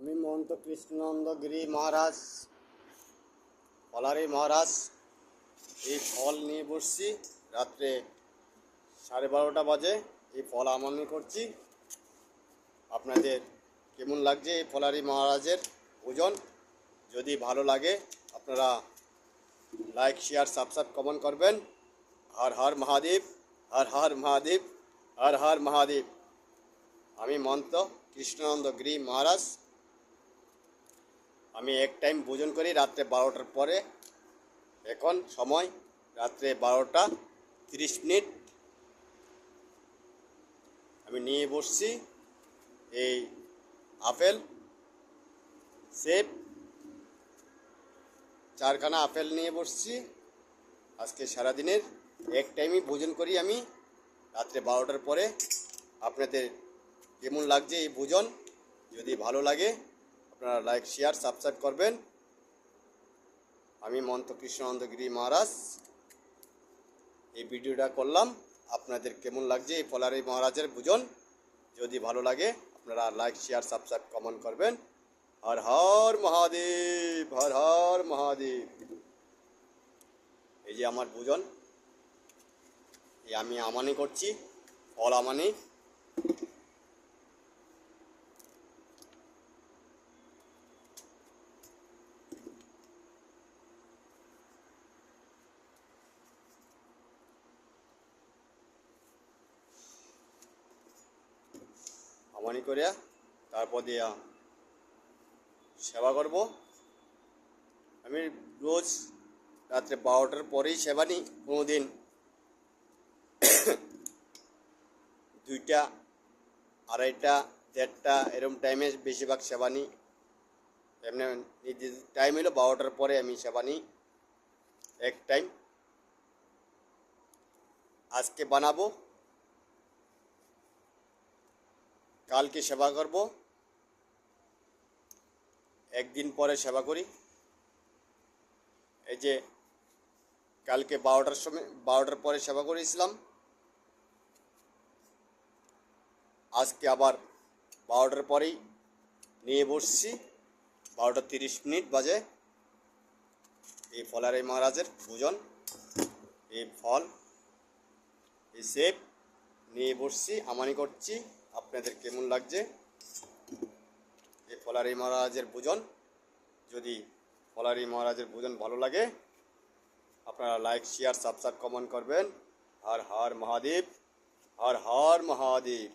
আমি মহন্ত কৃষ্ণানন্দ গিরি মহারাজ, ফলারি মহারাজ এই ফল নিয়ে বসছি। রাত্রে 12:30 বাজে এই ফল আমদানি করছি। আপনাদের কেমন লাগছে এই ফলারি মহারাজের ওজন? যদি ভালো লাগে আপনারা লাইক, শেয়ার, সাবস্ক্রাইব, কমেন্ট করবেন। হর হর মহাদেব, হর হর মহাদেব, হর হর মহাদেব। আমি মহন্ত কৃষ্ণানন্দ গিরি মহারাজ। আমি এক টাইম ভোজন করি রাত্রে 12টার পরে। এখন সময় রাত্রে 12:30। আমি নিয়ে বসছি এই আপেল, সেব, 4খানা আপেল নিয়ে বসছি। আজকে সারাদিনের এক টাইমই ভোজন করি আমি রাত্রে 12টার পরে। আপনাদের কেমন লাগছে এই ভোজন? যদি ভালো লাগে আপনারা লাইক, শেয়ার, সাবস্ক্রাইব করবেন। আমি মহন্ত কৃষ্ণানন্দ গিরি মহারাজ এই ভিডিওটা করলাম। আপনাদের কেমন লাগছে এই ফলারি মহারাজের ভোজন? যদি ভালো লাগে আপনারা লাইক, শেয়ার, সাবস্ক্রাইব, কমেন্ট করবেন। হর হর মহাদেব, হর হর মহাদেব। এই যে আমার ভোজন, এই আমি আমানি করছি, ফল আমানি। আমানি করে তারপর দিয়ে সেবা করব। আমি রোজ রাত্রে 12টার পরেই সেবা নিই। কোনো দিন 2টা, 2:30, 1:30 এরকম টাইমে বেশিরভাগ সেবা নিই। এমনি নির্দিষ্ট টাইম হলো 12টার পরে আমি সেবা নিই এক টাইম। আজকে বানাবো, কালকে সেবা করব, একদিন পরে সেবা করি। এই যে কালকে 12টার সময়, 12টার পরে সেবা করেছিলাম। আজকে আবার 12টার পরেই নিয়ে বসছি। 12:30 বাজে এই ফলারি মহারাজের ভোজন। এই ফল, এই সেব নিয়ে বসছি, আমানি করছি। আপনাদের কেমন লাগছে এই ফলারি মহারাজের ভোজন? যদি ফলারি মহারাজের ভোজন ভালো লাগে আপনারা লাইক, শেয়ার, সাবস্ক্রাইব, কমেন্ট করবেন। হর হর মহাদেব, হর হর মহাদেব।